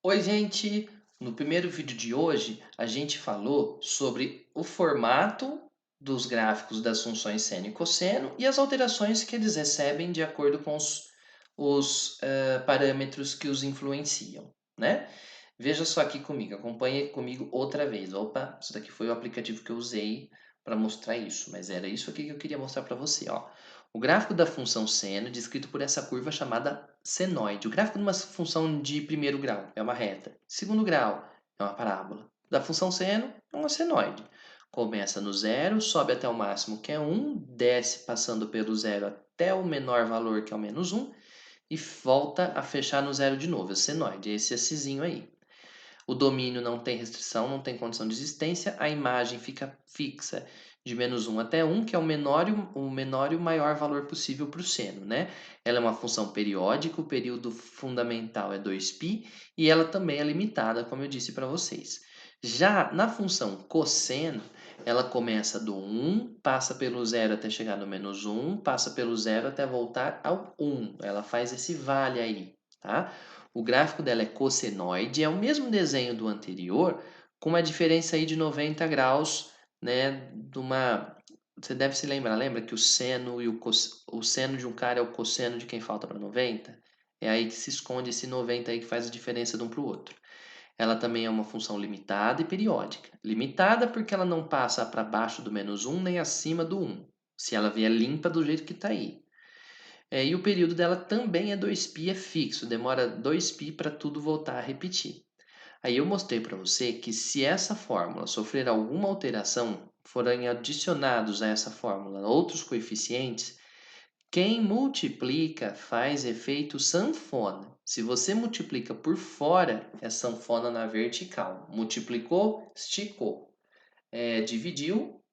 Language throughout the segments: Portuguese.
Oi, gente! No primeiro vídeo de hoje, a gente falou sobre o formato dos gráficos das funções seno e cosseno e as alterações que eles recebem de acordo com os parâmetros que os influenciam, né? Veja só aqui comigo, acompanhe comigo outra vez. Opa, isso daqui foi o aplicativo que eu usei para mostrar isso, mas era isso aqui que eu queria mostrar para você, ó. O gráfico da função seno é descrito por essa curva chamada senoide. O gráfico de uma função de primeiro grau é uma reta, segundo grau é uma parábola. Da função seno é uma senoide. Começa no zero, sobe até o máximo que é 1, desce passando pelo zero até o menor valor que é o menos 1 e volta a fechar no zero de novo, é senoide, é esse Szinho aí. O domínio não tem restrição, não tem condição de existência, a imagem fica fixa de menos 1 até 1, que é o menor e o maior valor possível para o seno, né? Ela é uma função periódica, o período fundamental é 2π e ela também é limitada, como eu disse para vocês. Já na função cosseno, ela começa do 1, passa pelo zero até chegar no menos 1, passa pelo zero até voltar ao 1. Ela faz esse vale aí, tá? O gráfico dela é cossenoide, é o mesmo desenho do anterior, com uma diferença aí de 90 graus, né, você deve se lembrar, lembra que o seno o seno de um cara é o cosseno de quem falta para 90? É aí que se esconde esse 90 aí que faz a diferença de um para o outro. Ela também é uma função limitada e periódica. Limitada porque ela não passa para baixo do menos 1 nem acima do 1, se ela vier limpa do jeito que está aí. E o período dela também é 2π, é fixo, demora 2π para tudo voltar a repetir. Aí eu mostrei para você que se essa fórmula sofrer alguma alteração, forem adicionados a essa fórmula outros coeficientes, quem multiplica faz efeito sanfona. Se você multiplica por fora, é sanfona na vertical. Multiplicou, esticou. Dividiu,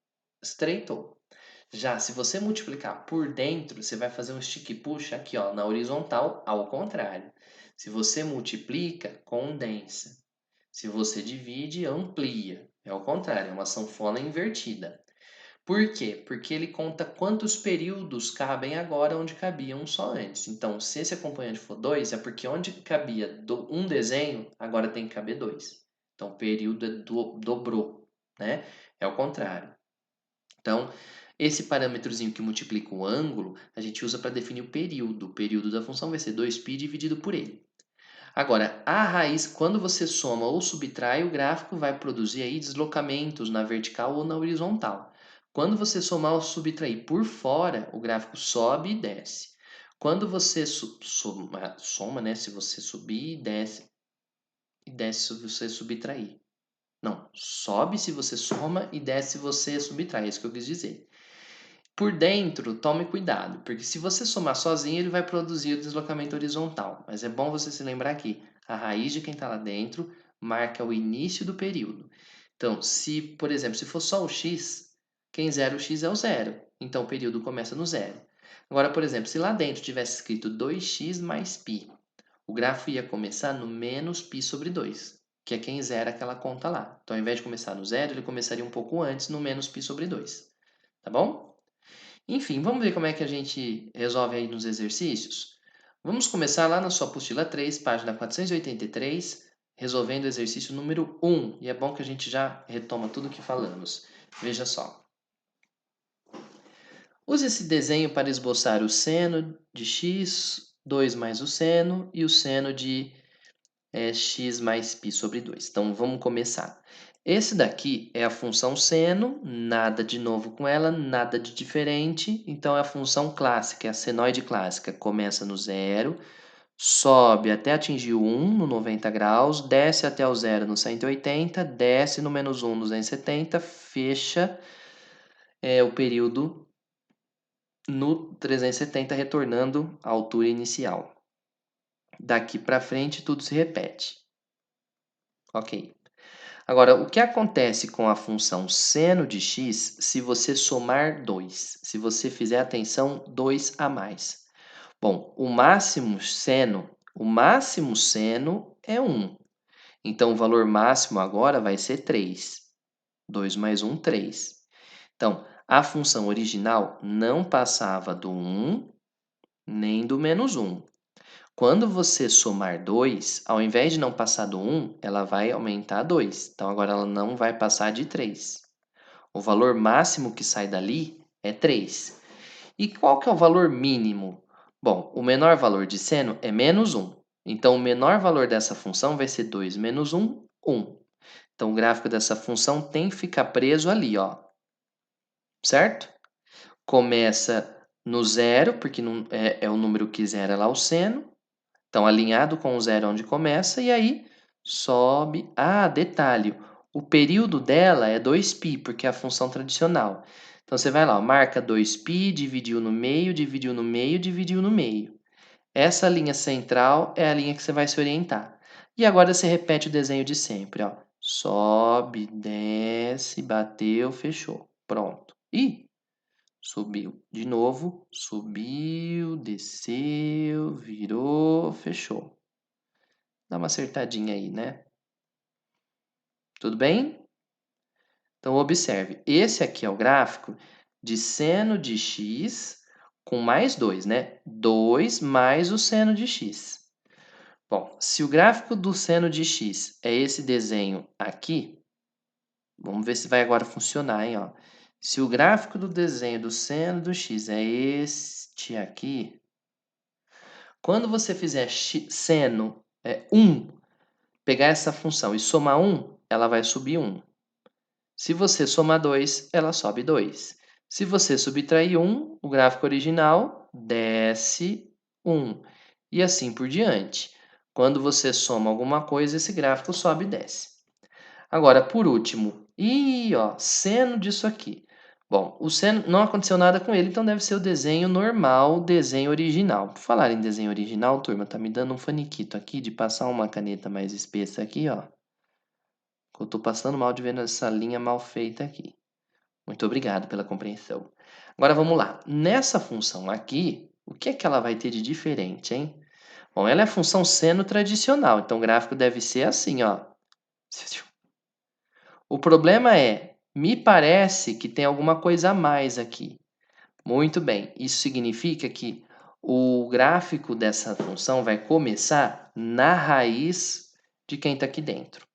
estreitou. Já se você multiplicar por dentro, você vai fazer um stick push aqui, ó, na horizontal, ao contrário. Se você multiplica, condensa. Se você divide, amplia. É ao contrário, é uma sanfona invertida. Por quê? Porque ele conta quantos períodos cabem agora onde cabia um só antes. Então, se esse acompanhante for 2, é porque onde cabia um desenho, agora tem que caber 2. Então, o período dobrou, né? É o contrário. Então, esse parâmetrozinho que multiplica o ângulo, a gente usa para definir o período. O período da função vai ser 2π dividido por ele. Agora, a raiz, quando você soma ou subtrai, o gráfico vai produzir aí deslocamentos na vertical ou na horizontal. Quando você somar ou subtrair por fora, o gráfico sobe e desce. Quando você soma, né? Se você subir, e desce se você subtrair. Não, sobe se você soma e desce se você subtrai, é isso que eu quis dizer. Por dentro, tome cuidado, porque se você somar sozinho, ele vai produzir o deslocamento horizontal. Mas é bom você se lembrar que a raiz de quem está lá dentro marca o início do período. Então, se, por exemplo, se for só o x, quem zera o x é o zero. Então, o período começa no zero. Agora, por exemplo, se lá dentro tivesse escrito 2x mais π, o grafo ia começar no menos π sobre 2, que é quem zera aquela conta lá. Então, ao invés de começar no zero, ele começaria um pouco antes, no menos π sobre 2. Tá bom? Enfim, vamos ver como é que a gente resolve aí nos exercícios? Vamos começar lá na sua apostila 3, página 483, resolvendo o exercício número 1. E é bom que a gente já retoma tudo o que falamos. Veja só. Use esse desenho para esboçar o seno de x, 2 mais o seno, e o seno de x mais π sobre 2. Então, vamos começar. Esse daqui é a função seno, nada de novo com ela, nada de diferente. Então, é a função clássica, é a senoide clássica. Começa no zero, sobe até atingir o 1 no 90 graus, desce até o zero no 180, desce no menos 1 no 270, fecha o período no 370, retornando à altura inicial. Daqui para frente, tudo se repete. Ok. Agora, o que acontece com a função seno de x se você somar 2? Se você fizer, atenção, 2 a mais. Bom, o máximo seno é 1. Então, o valor máximo agora vai ser 3. 2 mais 1, 3. Então, a função original não passava do 1 nem do menos 1. Quando você somar 2, ao invés de não passar do 1, ela vai aumentar 2. Então, agora ela não vai passar de 3. O valor máximo que sai dali é 3. E qual que é o valor mínimo? Bom, o menor valor de seno é menos 1. Então, o menor valor dessa função vai ser 2 menos 1, 1. Então, o gráfico dessa função tem que ficar preso ali, ó. Certo? Começa no zero, porque é o número que zera lá o seno. Então, alinhado com o zero onde começa, e aí sobe. Ah, detalhe, o período dela é 2π, porque é a função tradicional. Então, você vai lá, ó, marca 2π, dividiu no meio, dividiu no meio, dividiu no meio. Essa linha central é a linha que você vai se orientar. E agora você repete o desenho de sempre, ó. Sobe, desce, bateu, fechou. Pronto. E subiu de novo, subiu, desceu, virou, fechou. Dá uma acertadinha aí, né? Tudo bem? Então observe, esse aqui é o gráfico de seno de x com mais 2, né? 2 mais o seno de x. Bom, se o gráfico do seno de x é esse desenho aqui, vamos ver se vai agora funcionar, hein? Ó. Se o gráfico do desenho do seno do x é este aqui, quando você fizer seno 1, pegar essa função e somar 1, ela vai subir 1. Se você somar 2, ela sobe 2. Se você subtrair 1, o gráfico original desce 1. E assim por diante. Quando você soma alguma coisa, esse gráfico sobe e desce. Agora, por último, seno disso aqui. Bom, o seno não aconteceu nada com ele, então deve ser o desenho normal, o desenho original. Por falar em desenho original, turma, tá me dando um faniquito aqui de passar uma caneta mais espessa aqui, ó. Eu tô passando mal de ver essa linha mal feita aqui. Muito obrigado pela compreensão. Agora vamos lá. Nessa função aqui, o que é que ela vai ter de diferente, hein? Bom, ela é a função seno tradicional, então o gráfico deve ser assim, ó. O problema é, me parece que tem alguma coisa a mais aqui. Muito bem, isso significa que o gráfico dessa função vai começar na raiz de quem está aqui dentro.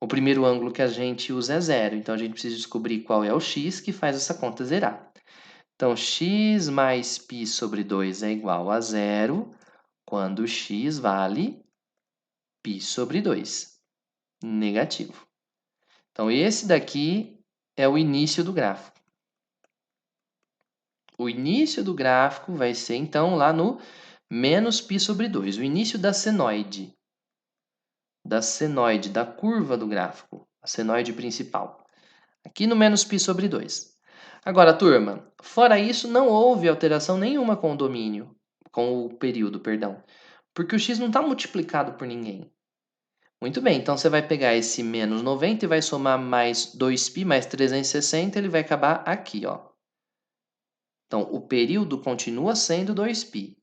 O primeiro ângulo que a gente usa é zero, então a gente precisa descobrir qual é o x que faz essa conta zerar. Então, x mais π sobre 2 é igual a zero quando x vale π sobre 2, negativo. Então, esse daqui é o início do gráfico. O início do gráfico vai ser, então, lá no menos π sobre 2, o início da senoide. Da curva do gráfico, a senoide principal. Aqui no menos π sobre 2. Agora, turma, fora isso, não houve alteração nenhuma com o domínio, com o período, perdão, porque o x não está multiplicado por ninguém. Muito bem, então você vai pegar esse menos 90 e vai somar mais 2π mais 360, ele vai acabar aqui, ó. Então, o período continua sendo 2π.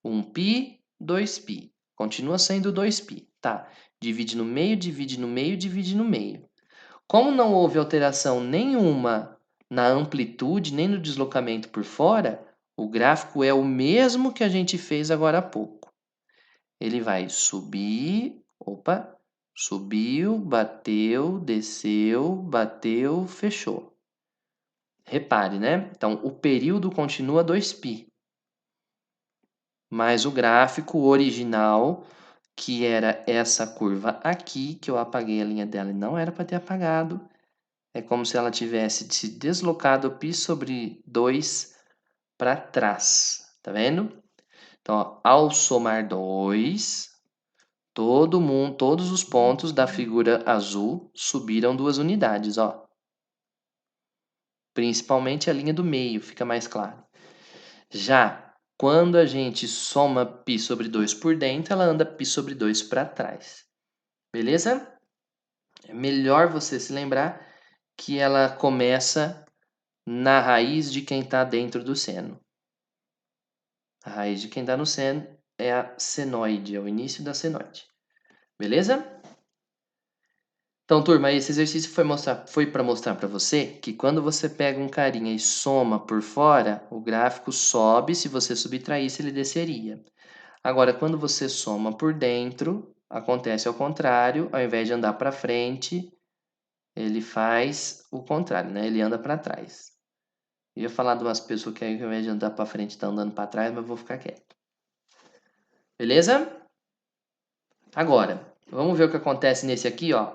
1π, 2π. Continua sendo 2π, tá? Divide no meio, divide no meio, divide no meio. Como não houve alteração nenhuma na amplitude nem no deslocamento por fora, o gráfico é o mesmo que a gente fez agora há pouco. Ele vai subir, subiu, bateu, desceu, bateu, fechou. Repare, né? Então, o período continua 2π. Mas o gráfico original, que era essa curva aqui, que eu apaguei a linha dela e não era para ter apagado, é como se ela tivesse se deslocado π sobre 2 para trás. Tá vendo? Então, ó, ao somar 2, todos os pontos da figura azul subiram 2 unidades, ó. Principalmente a linha do meio, fica mais claro. Já quando a gente soma π sobre 2 por dentro, ela anda π sobre 2 para trás. Beleza? É melhor você se lembrar que ela começa na raiz de quem está dentro do seno. A raiz de quem está no seno é a senoide, é o início da senoide. Beleza? Então, turma, esse exercício foi para mostrar para você que quando você pega um carinha e soma por fora, o gráfico sobe, se você subtraísse, ele desceria. Agora, quando você soma por dentro, acontece ao contrário. Ao invés de andar para frente, ele faz o contrário, né? Ele anda para trás. Eu ia falar de umas pessoas que ao invés de andar para frente, estão andando para trás, mas eu vou ficar quieto. Beleza? Agora, vamos ver o que acontece nesse aqui, ó.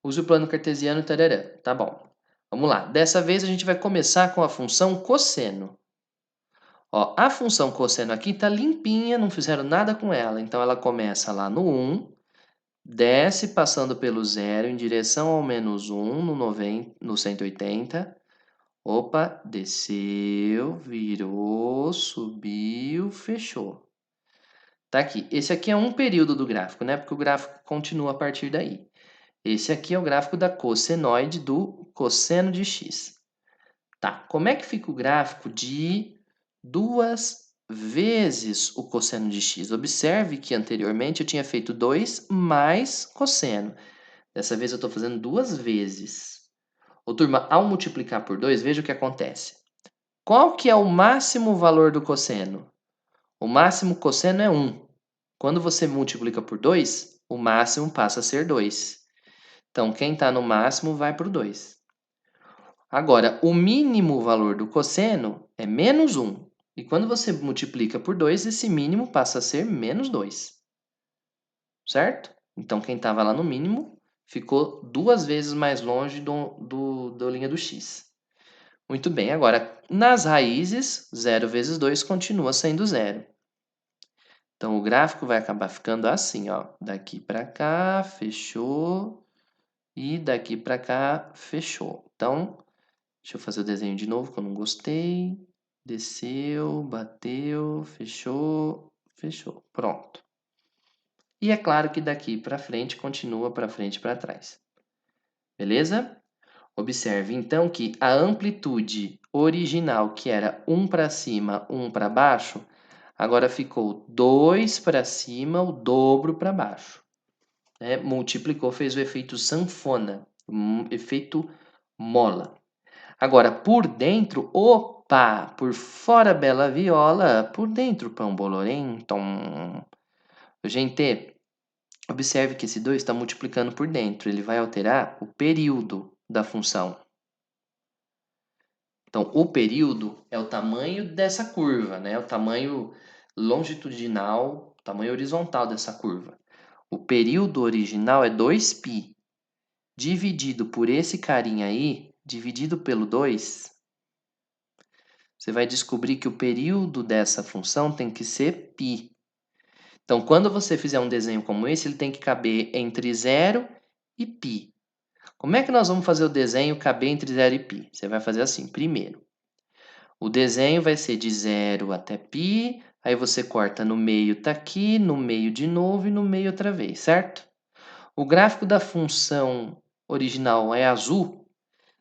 Use o plano cartesiano, tarará. Tá bom. Vamos lá. Dessa vez a gente vai começar com a função cosseno. Ó, a função cosseno aqui tá limpinha, não fizeram nada com ela. Então ela começa lá no 1, desce passando pelo 0 em direção ao menos 1 no 180. Opa, desceu, virou, subiu, fechou. Tá aqui. Esse aqui é um período do gráfico, né? Porque o gráfico continua a partir daí. Esse aqui é o gráfico da cossenoide do cosseno de x. Tá, como é que fica o gráfico de 2 vezes o cosseno de x? Observe que anteriormente eu tinha feito 2 mais cosseno. Dessa vez eu estou fazendo 2 vezes. Ô, turma, ao multiplicar por 2, veja o que acontece. Qual que é o máximo valor do cosseno? O máximo cosseno é 1. Quando você multiplica por 2, o máximo passa a ser 2. Então, quem está no máximo vai para o 2. Agora, o mínimo valor do cosseno é menos 1. E quando você multiplica por 2, esse mínimo passa a ser menos 2. Certo? Então, quem estava lá no mínimo ficou 2 vezes mais longe da linha do x. Muito bem, agora, nas raízes, 0 vezes 2 continua sendo 0. Então, o gráfico vai acabar ficando assim, ó. Daqui para cá, fechou. E daqui para cá, fechou. Então, deixa eu fazer o desenho de novo, que eu não gostei. Desceu, bateu, fechou, fechou. Pronto. E é claro que daqui para frente, continua para frente e para trás. Beleza? Observe, então, que a amplitude original, que era 1 para cima, 1 para baixo, agora ficou 2 para cima, o dobro para baixo. Né? Multiplicou, fez o efeito sanfona, efeito mola. Agora, por dentro, opa, por fora bela viola, por dentro pão bolorento. Gente, observe que esse 2 está multiplicando por dentro, ele vai alterar o período da função. Então, o período é o tamanho dessa curva, né? O tamanho longitudinal, o tamanho horizontal dessa curva. O período original é 2π. Dividido por esse carinha aí, dividido pelo 2, você vai descobrir que o período dessa função tem que ser π. Então, quando você fizer um desenho como esse, ele tem que caber entre 0 e π. Como é que nós vamos fazer o desenho caber entre 0 e π? Você vai fazer assim, primeiro. O desenho vai ser de 0 até π, aí você corta no meio, tá aqui, no meio de novo e no meio outra vez, certo? O gráfico da função original é azul,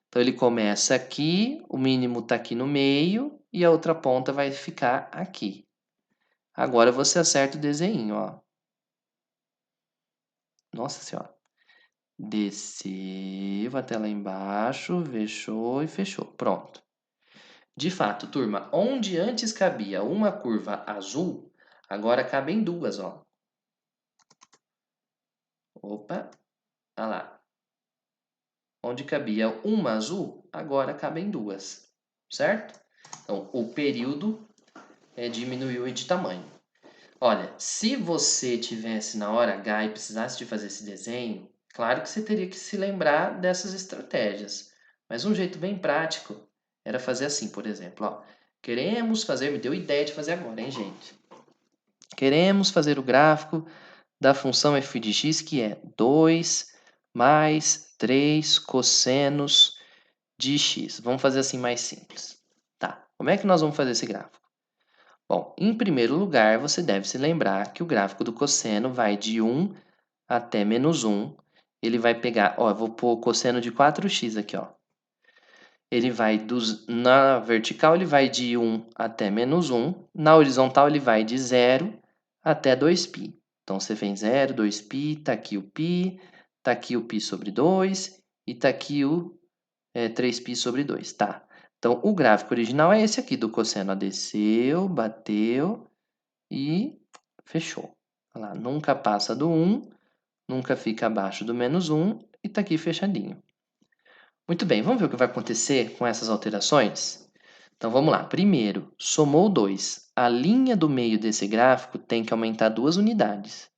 então ele começa aqui, o mínimo está aqui no meio e a outra ponta vai ficar aqui. Agora você acerta o desenho, ó. Nossa Senhora. Desceu até lá embaixo, fechou e fechou. Pronto. De fato, turma, onde antes cabia uma curva azul, agora cabem duas, ó. Opa, olha lá. Onde cabia uma azul, agora cabem duas, certo? Então, o período diminuiu de tamanho. Olha, se você tivesse na hora H e precisasse de fazer esse desenho, claro que você teria que se lembrar dessas estratégias. Mas um jeito bem prático era fazer assim, por exemplo, ó. Queremos fazer, me deu ideia de fazer agora, hein, gente? Queremos fazer o gráfico da função f de x, que é 2 mais 3 cossenos de x. Vamos fazer assim mais simples. Tá, como é que nós vamos fazer esse gráfico? Bom, em primeiro lugar, você deve se lembrar que o gráfico do cosseno vai de 1 até menos 1. Ele vai pegar, ó, eu vou pôr o cosseno de 4x aqui, ó. Ele vai na vertical ele vai de 1 até menos 1, na horizontal ele vai de 0 até 2π. Então você vem 0, 2π, tá aqui o π, tá aqui o π sobre 2 e tá aqui o 3π sobre 2, tá? Então o gráfico original é esse aqui do cosseno, ó, desceu, bateu e Fechou. Olha lá, nunca passa do 1, nunca fica abaixo do menos 1 e está aqui fechadinho. Muito bem, vamos ver o que vai acontecer com essas alterações? Então vamos lá. Primeiro, somou 2. A linha do meio desse gráfico tem que aumentar 2 unidades.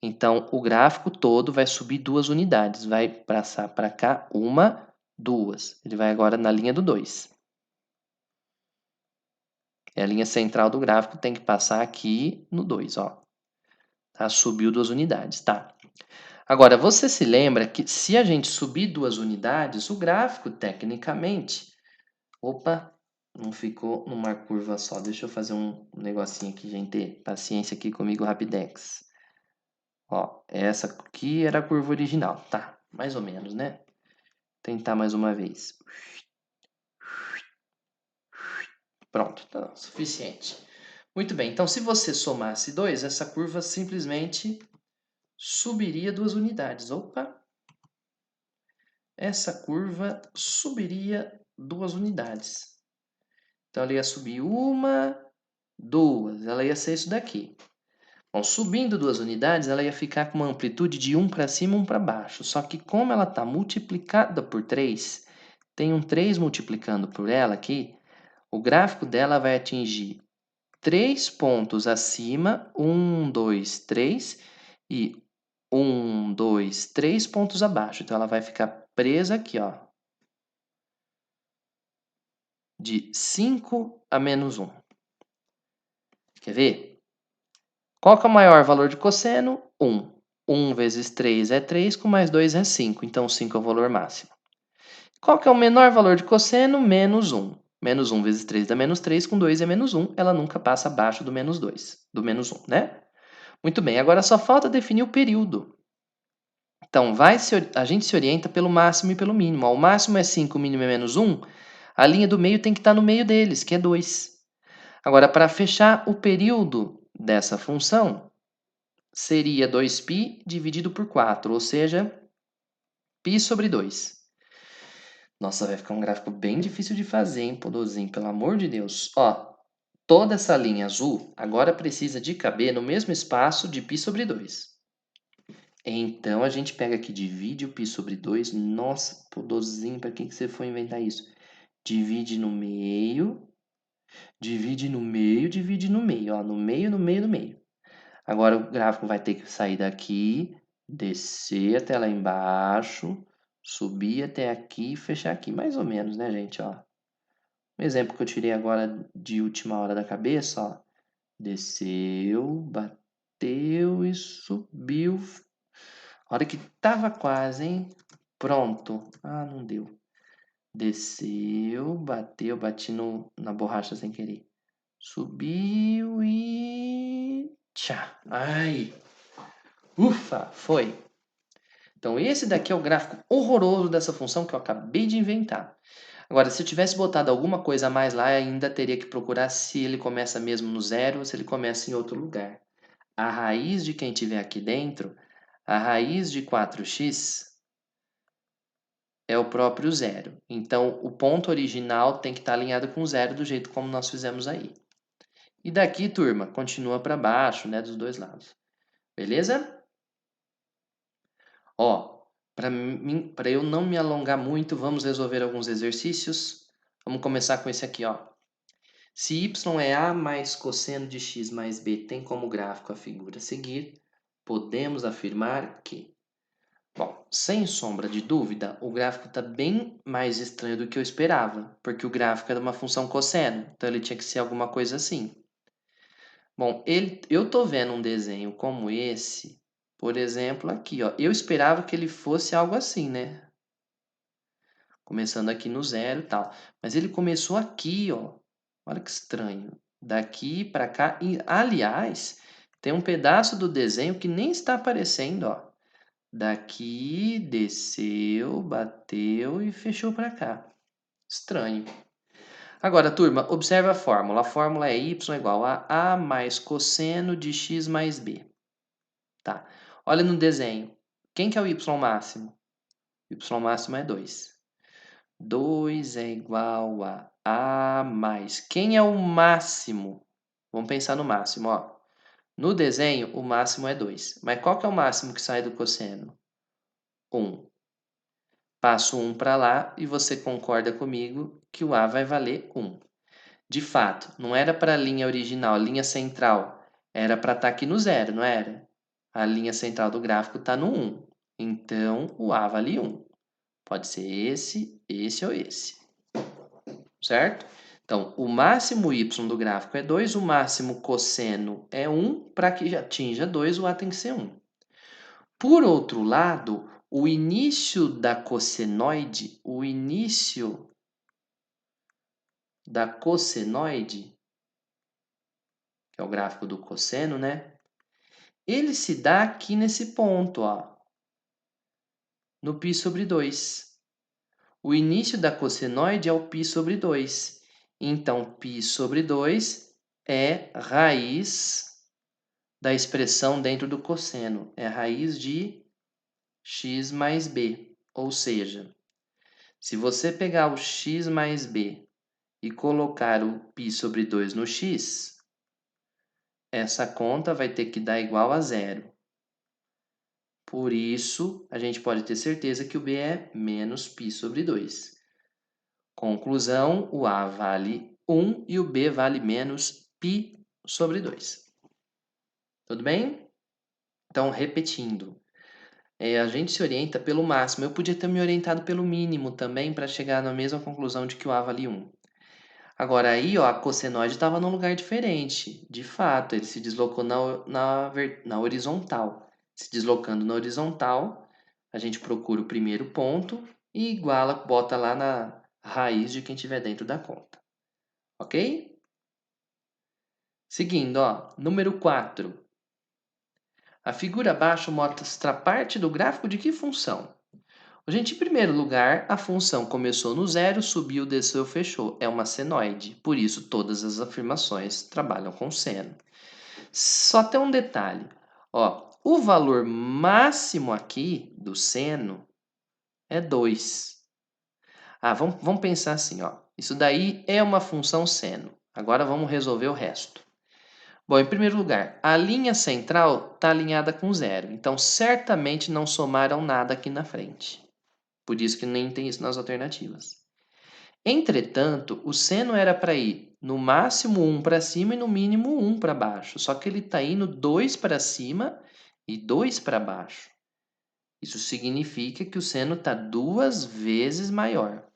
Então o gráfico todo vai subir 2 unidades. Vai passar para cá 1, 2. Ele vai agora na linha do 2. É a linha central do gráfico, tem que passar aqui no 2, ó. Tá? Subiu 2 unidades, tá? Agora, você se lembra que se a gente subir 2 unidades, o gráfico, tecnicamente... Opa, não ficou numa curva só. Deixa eu fazer um negocinho aqui, gente. Paciência aqui comigo, Rapidex. Ó, essa aqui era a curva original. Tá, mais ou menos, né? Tentar mais uma vez. Pronto, tá suficiente. Muito bem, então se você somasse 2, essa curva simplesmente subiria 2 unidades. Opa! Essa curva subiria 2 unidades. Então ela ia subir 1, 2. Ela ia ser isso daqui. Bom, subindo 2 unidades, ela ia ficar com uma amplitude de 1 para cima e 1 para baixo. Só que como ela está multiplicada por 3, tem um 3 multiplicando por ela aqui, o gráfico dela vai atingir 3 pontos acima, 1, 2, 3, e 1, 2, 3 pontos abaixo. Então ela vai ficar presa aqui, ó, de 5 a menos 1. Quer ver? Qual que é o maior valor de cosseno? 1. 1 vezes 3 é 3, com mais 2 é 5. Então 5 é o valor máximo. Qual que é o menor valor de cosseno? Menos 1. Menos 1 vezes 3 dá menos 3, com 2 é menos 1. Ela nunca passa abaixo do menos 2, do menos 1, né? Muito bem, agora só falta definir o período. Então, a gente se orienta pelo máximo e pelo mínimo. Ó, o máximo é 5, o mínimo é menos 1. A linha do meio tem que estar no meio deles, que é 2. Agora, para fechar o período dessa função, seria 2π dividido por 4, ou seja, π sobre 2. Nossa, vai ficar um gráfico bem difícil de fazer, hein, Podozinho? Pelo amor de Deus. Ó, toda essa linha azul agora precisa de caber no mesmo espaço de π sobre 2. Então, a gente pega aqui, divide o π sobre 2. Nossa, Podozinho, para que você foi inventar isso? Divide no meio, divide no meio, divide no meio. Ó, no meio, no meio, no meio. Agora o gráfico vai ter que sair daqui, descer até lá embaixo, subir até aqui e fechar aqui. Mais ou menos, né, gente? Ó, um exemplo que eu tirei agora de última hora da cabeça, ó. Desceu, bateu e subiu. A hora que tava quase, hein? Pronto. Ah, não deu. Desceu, bateu, bati na borracha sem querer. Subiu e... Tchá. Ai, ufa, foi. Então, esse daqui é o gráfico horroroso dessa função que eu acabei de inventar. Agora, se eu tivesse botado alguma coisa a mais lá, ainda teria que procurar se ele começa mesmo no zero ou se ele começa em outro lugar. A raiz de quem tiver aqui dentro, a raiz de 4x é o próprio zero. Então, o ponto original tem que estar alinhado com zero do jeito como nós fizemos aí. E daqui, turma, continua para baixo, né, dos dois lados. Beleza? Ó, para eu não me alongar muito, vamos resolver alguns exercícios. Vamos começar com esse aqui, ó. Se y é a mais cosseno de x mais b tem como gráfico a figura a seguir, podemos afirmar que... Bom, sem sombra de dúvida, o gráfico está bem mais estranho do que eu esperava, porque o gráfico era uma função cosseno, então ele tinha que ser alguma coisa assim. Bom, eu tô vendo um desenho como esse, por exemplo, aqui, ó. Eu esperava que ele fosse algo assim, né? Começando aqui no zero e tal. Mas ele começou aqui, ó. Olha que estranho. Daqui para cá. E, aliás, tem um pedaço do desenho que nem está aparecendo, ó. Daqui, desceu, bateu e fechou para cá. Estranho. Agora, turma, observa a fórmula. A fórmula é y igual a mais cosseno de x mais b. Tá. Olha no desenho. Quem que é o y máximo? O y máximo é 2. 2 é igual a mais. Quem é o máximo? Vamos pensar no máximo, ó. No desenho, o máximo é 2. Mas qual que é o máximo que sai do cosseno? 1. Passo 1 para lá e você concorda comigo que o A vai valer 1. De fato, não era para a linha original, a linha central. Era para estar aqui no 0, não era? A linha central do gráfico está no 1. Então, o A vale 1. Pode ser esse ou esse. Certo? Então, o máximo y do gráfico é 2, o máximo cosseno é 1. Para que atinja 2, o A tem que ser 1. Por outro lado, o início da cossenoide, que é o gráfico do cosseno, né? Ele se dá aqui nesse ponto, ó, no π sobre 2. O início da cossenoide é o π sobre 2. Então, π sobre 2 é raiz da expressão dentro do cosseno. É a raiz de x mais b. Ou seja, se você pegar o x mais b e colocar o π sobre 2 no x, essa conta vai ter que dar igual a zero. Por isso, a gente pode ter certeza que o b é menos π sobre 2. Conclusão, o a vale 1 e o b vale menos π sobre 2. Tudo bem? Então, repetindo. A gente se orienta pelo máximo. Eu podia ter me orientado pelo mínimo também para chegar na mesma conclusão de que o a vale 1. Agora aí, ó, a cossenoide estava num lugar diferente. De fato, ele se deslocou na horizontal. Se deslocando na horizontal, a gente procura o primeiro ponto e iguala, bota lá na raiz de quem estiver dentro da conta. Ok? Seguindo, ó, número 4. A figura abaixo mostra parte do gráfico de que função? Gente, em primeiro lugar, a função começou no zero, subiu, desceu, fechou. É uma senoide, por isso todas as afirmações trabalham com seno. Só tem um detalhe. Ó, o valor máximo aqui do seno é 2. Vamos pensar assim, ó. Isso daí é uma função seno. Agora vamos resolver o resto. Bom, em primeiro lugar, a linha central está alinhada com zero. Então, certamente não somaram nada aqui na frente. Por isso que nem tem isso nas alternativas. Entretanto, o seno era para ir no máximo 1 para cima e no mínimo 1 para baixo. Só que ele está indo 2 para cima e 2 para baixo. Isso significa que o seno está 2 vezes maior.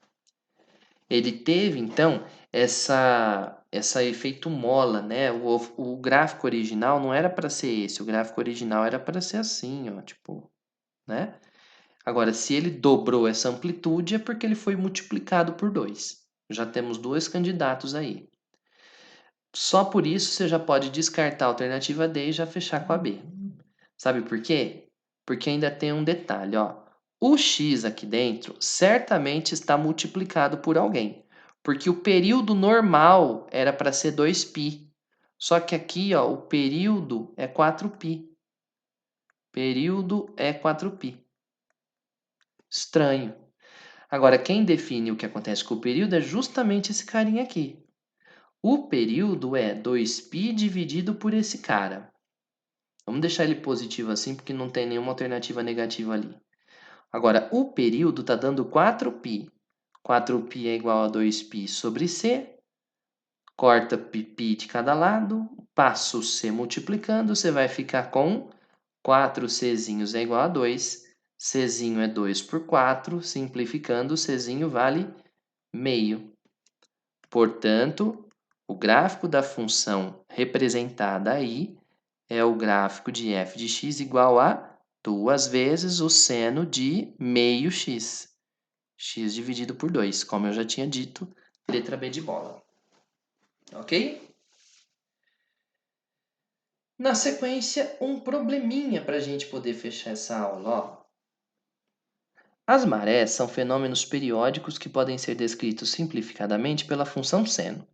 Ele teve, então, essa efeito mola, né? O gráfico original não era para ser esse. O gráfico original era para ser assim, ó, tipo, né? Agora, se ele dobrou essa amplitude, é porque ele foi multiplicado por 2. Já temos 2 candidatos aí. Só por isso você já pode descartar a alternativa D e já fechar com a B. Sabe por quê? Porque ainda tem um detalhe, ó. O x aqui dentro certamente está multiplicado por alguém, porque o período normal era para ser 2π. Só que aqui, ó, o período é 4π. Período é 4π. Estranho. Agora, quem define o que acontece com o período é justamente esse carinha aqui. O período é 2π dividido por esse cara. Vamos deixar ele positivo assim, porque não tem nenhuma alternativa negativa ali. Agora, o período está dando 4π. 4π é igual a 2π sobre c. Corta π de cada lado. Passa o c multiplicando. Você vai ficar com 4czinhos é igual a 2. Czinho é 2 por 4. Simplificando, Czinho vale meio. Portanto, o gráfico da função representada aí é o gráfico de f de x igual a 2 vezes o seno de meio x. X dividido por 2, como eu já tinha dito, letra B de bola. Ok? Na sequência, um probleminha para a gente poder fechar essa aula. Ó. As marés são fenômenos periódicos que podem ser descritos simplificadamente pela função seno.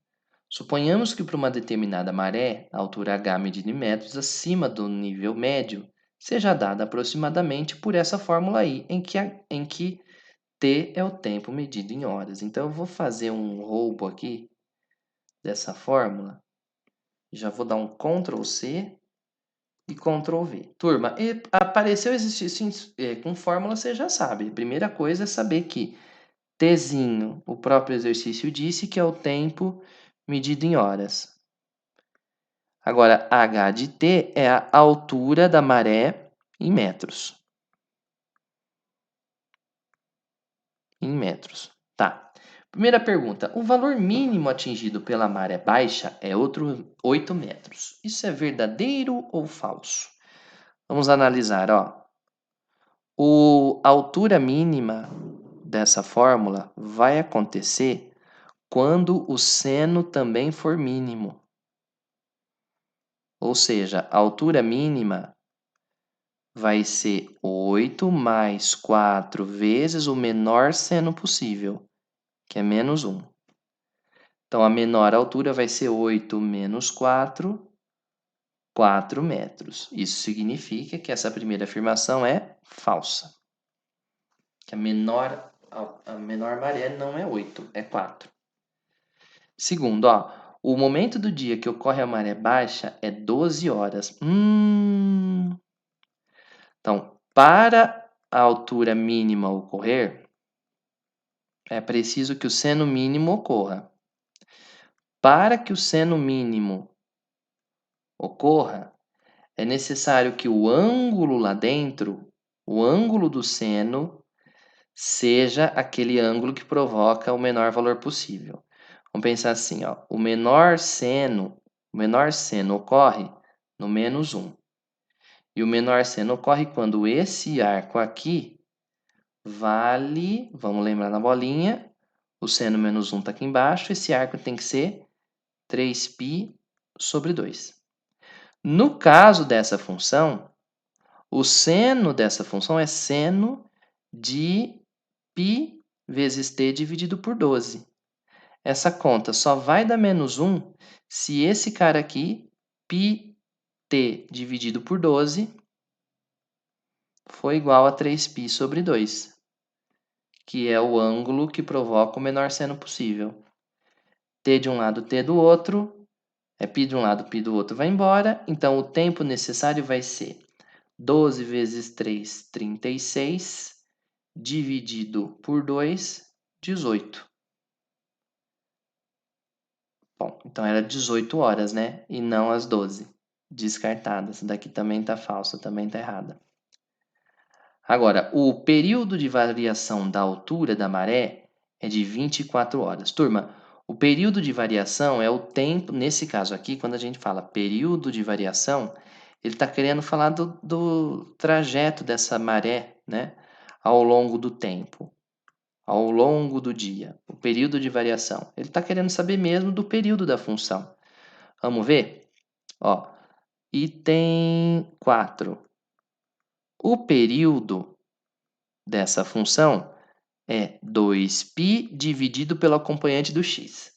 Suponhamos que para uma determinada maré, a altura h medida em metros acima do nível médio, seja dada aproximadamente por essa fórmula aí, em que t é o tempo medido em horas. Então, eu vou fazer um roubo aqui dessa fórmula. Já vou dar um Ctrl+C e Ctrl V. Turma, apareceu exercício com fórmula, você já sabe. Primeira coisa é saber que Tzinho, o próprio exercício disse que é o tempo medido em horas. Agora, H de T é a altura da maré em metros. Em metros. Tá. Primeira pergunta. O valor mínimo atingido pela maré baixa é 8 metros. Isso é verdadeiro ou falso? Vamos analisar, ó. A altura mínima dessa fórmula vai acontecer quando o seno também for mínimo. Ou seja, a altura mínima vai ser 8 mais 4 vezes o menor seno possível, que é menos 1. Então, a menor altura vai ser 8 menos 4, 4 metros. Isso significa que essa primeira afirmação é falsa. Que a menor maré não é 8, é 4. Segundo, ó, o momento do dia que ocorre a maré baixa é 12 horas. Então, para a altura mínima ocorrer, é preciso que o seno mínimo ocorra. Para que o seno mínimo ocorra, é necessário que o ângulo lá dentro, o ângulo do seno, seja aquele ângulo que provoca o menor valor possível. Vamos pensar assim, ó, o menor seno ocorre no menos 1. E o menor seno ocorre quando esse arco aqui vale, vamos lembrar na bolinha, o seno menos 1 está aqui embaixo, esse arco tem que ser 3π sobre 2. No caso dessa função, o seno dessa função é seno de π vezes t dividido por 12. Essa conta só vai dar menos 1 se esse cara aqui, πt dividido por 12, for igual a 3π sobre 2, que é o ângulo que provoca o menor seno possível. T de um lado, t do outro, π de um lado, π do outro vai embora, então o tempo necessário vai ser 12 vezes 3, 36, dividido por 2, 18. Bom, então era 18 horas, né? E não as 12. Descartada. Essa daqui também está falsa, também está errada. Agora, o período de variação da altura da maré é de 24 horas. Turma, o período de variação é o tempo, nesse caso aqui, quando a gente fala período de variação, ele está querendo falar do trajeto dessa maré, né? Ao longo do tempo, ao longo do dia, o período de variação. Ele está querendo saber mesmo do período da função. Vamos ver? Ó, item 4. O período dessa função é 2π dividido pelo acompanhante do x.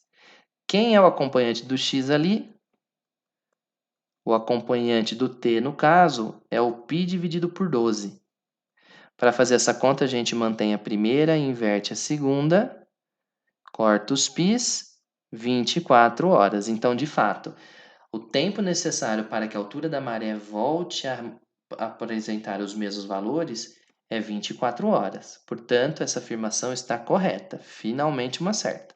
Quem é o acompanhante do x ali? O acompanhante do t, no caso, é o π dividido por 12. Para fazer essa conta, a gente mantém a primeira, inverte a segunda, corta os π's, 24 horas. Então, de fato, o tempo necessário para que a altura da maré volte a apresentar os mesmos valores é 24 horas. Portanto, essa afirmação está correta. Finalmente uma certa.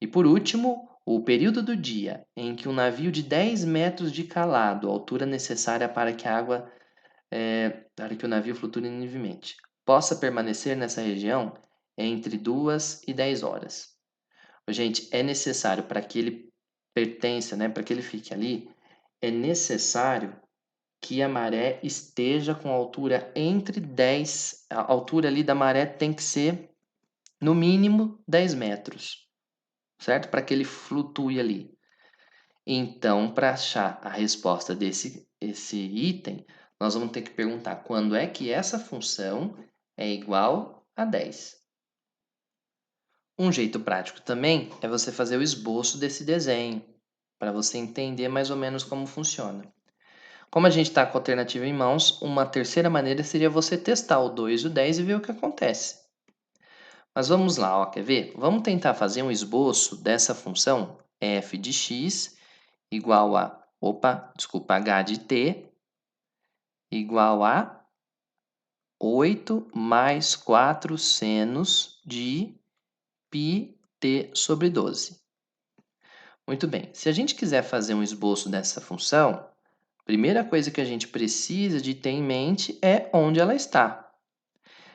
E por último, o período do dia em que um navio de 10 metros de calado, altura necessária para que a água, para que o navio flutue livremente, possa permanecer nessa região é entre 2 e 10 horas. Gente, é necessário para que ele pertença, né, para que ele fique ali, é necessário que a maré esteja com altura entre 10, a altura ali da maré tem que ser no mínimo 10 metros, certo? Para que ele flutue ali. Então, para achar a resposta esse item, nós vamos ter que perguntar quando é que essa função é igual a 10. Um jeito prático também é você fazer o esboço desse desenho, para você entender mais ou menos como funciona. Como a gente está com a alternativa em mãos, uma terceira maneira seria você testar o 2 e o 10 e ver o que acontece. Mas vamos lá, ó, quer ver? Vamos tentar fazer um esboço dessa função f de x igual a, h de t igual a 8 mais 4 senos de πt sobre 12. Muito bem, se a gente quiser fazer um esboço dessa função, a primeira coisa que a gente precisa de ter em mente é onde ela está.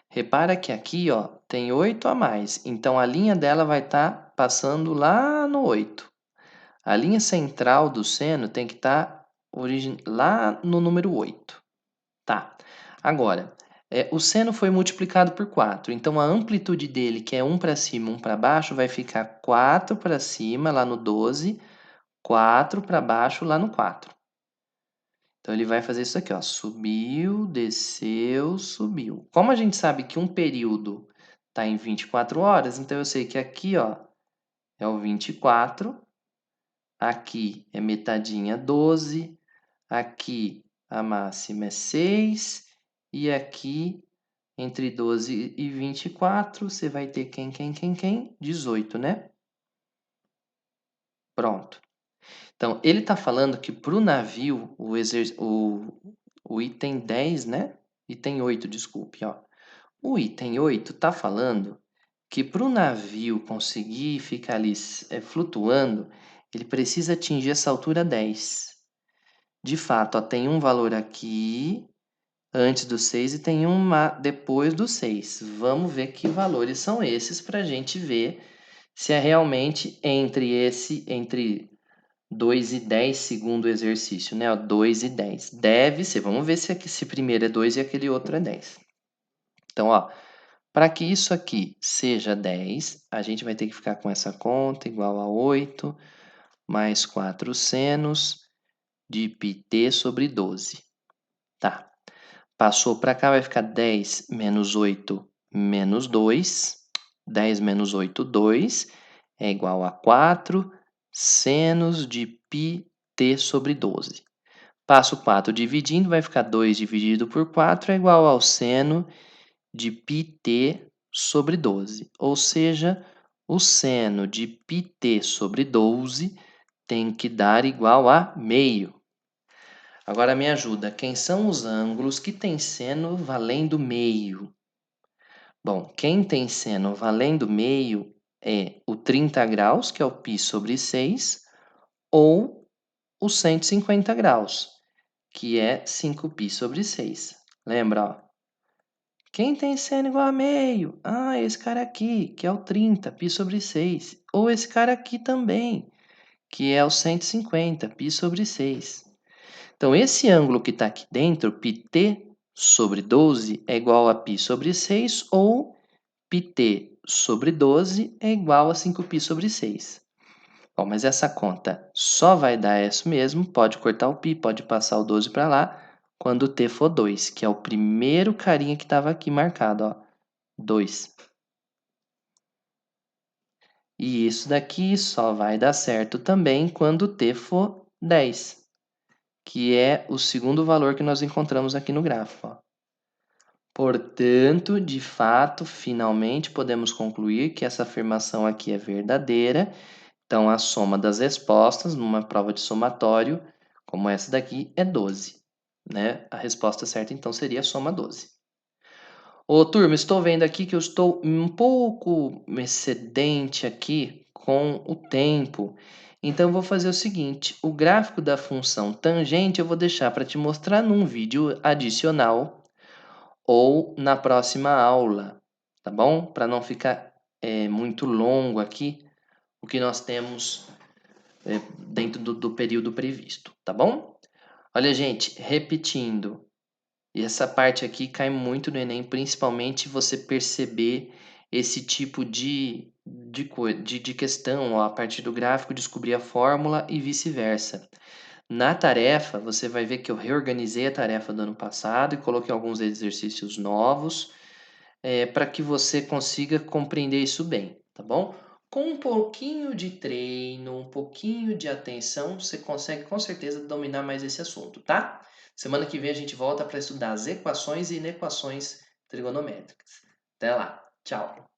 Repara que aqui, ó, tem 8 a mais, então a linha dela vai estar passando lá no 8. A linha central do seno tem que estar lá no número 8. Tá. Agora, o seno foi multiplicado por 4, então a amplitude dele, que é 1 para cima, 1 para baixo, vai ficar 4 para cima, lá no 12, 4 para baixo, lá no 4. Então, ele vai fazer isso aqui, ó, subiu, desceu, subiu. Como a gente sabe que um período está em 24 horas, então eu sei que aqui, ó, é o 24, aqui é metadinha 12, aqui a máxima é 6, e aqui entre 12 e 24, você vai ter quem? 18, né? Pronto. Então, ele está falando que para o navio, o item 10, né? Item 8, desculpe, ó. O item 8 está falando que para o navio conseguir ficar ali flutuando, ele precisa atingir essa altura 10. De fato, ó, tem um valor aqui antes do 6 e tem uma depois do 6. Vamos ver que valores são esses para a gente ver se é realmente entre 2 e 10 segundo o exercício, né? Ó, 2 e 10. Deve ser. Vamos ver se esse primeiro é 2 e aquele outro é 10. Então, ó, para que isso aqui seja 10, a gente vai ter que ficar com essa conta igual a 8 mais 4 senos de πt sobre 12. Tá. Passou para cá, vai ficar 10 menos 8 menos 2. 10 menos 8, 2. É igual a 4 senos de πt sobre 12. Passo 4 dividindo, vai ficar 2 dividido por 4 é igual ao seno de πt sobre 12. Ou seja, o seno de πt sobre 12 tem que dar igual a meio. Agora me ajuda, quem são os ângulos que têm seno valendo meio? Bom, quem tem seno valendo meio é o 30 graus, que é o π sobre 6, ou o 150 graus, que é 5π sobre 6. Lembra, ó? Quem tem seno igual a meio? Ah, esse cara aqui, que é o 30, π sobre 6. Ou esse cara aqui também, que é o 150, π sobre 6. Então, esse ângulo que está aqui dentro, πt sobre 12, é igual a π sobre 6, ou πt sobre 12 é igual a 5π sobre 6. Bom, mas essa conta só vai dar isso mesmo, pode cortar o π, pode passar o 12 para lá, quando o t for 2, que é o primeiro carinha que estava aqui marcado, ó, 2. E isso daqui só vai dar certo também quando o t for 10, que é o segundo valor que nós encontramos aqui no gráfico, ó. Portanto, de fato, finalmente podemos concluir que essa afirmação aqui é verdadeira. Então, a soma das respostas numa prova de somatório, como essa daqui, é 12. Né? A resposta certa, então, seria a soma 12. Ô, turma, estou vendo aqui que eu estou um pouco excedente aqui com o tempo. Então, eu vou fazer o seguinte, o gráfico da função tangente eu vou deixar para te mostrar num vídeo adicional ou na próxima aula, tá bom? Para não ficar muito longo aqui o que nós temos dentro do período previsto, tá bom? Olha, gente, repetindo, e essa parte aqui cai muito no Enem, principalmente você perceber esse tipo de questão, ó, a partir do gráfico, descobrir a fórmula e vice-versa. Na tarefa, você vai ver que eu reorganizei a tarefa do ano passado e coloquei alguns exercícios novos para que você consiga compreender isso bem, tá bom? Com um pouquinho de treino, um pouquinho de atenção, você consegue com certeza dominar mais esse assunto, tá? Semana que vem a gente volta para estudar as equações e inequações trigonométricas. Até lá, tchau!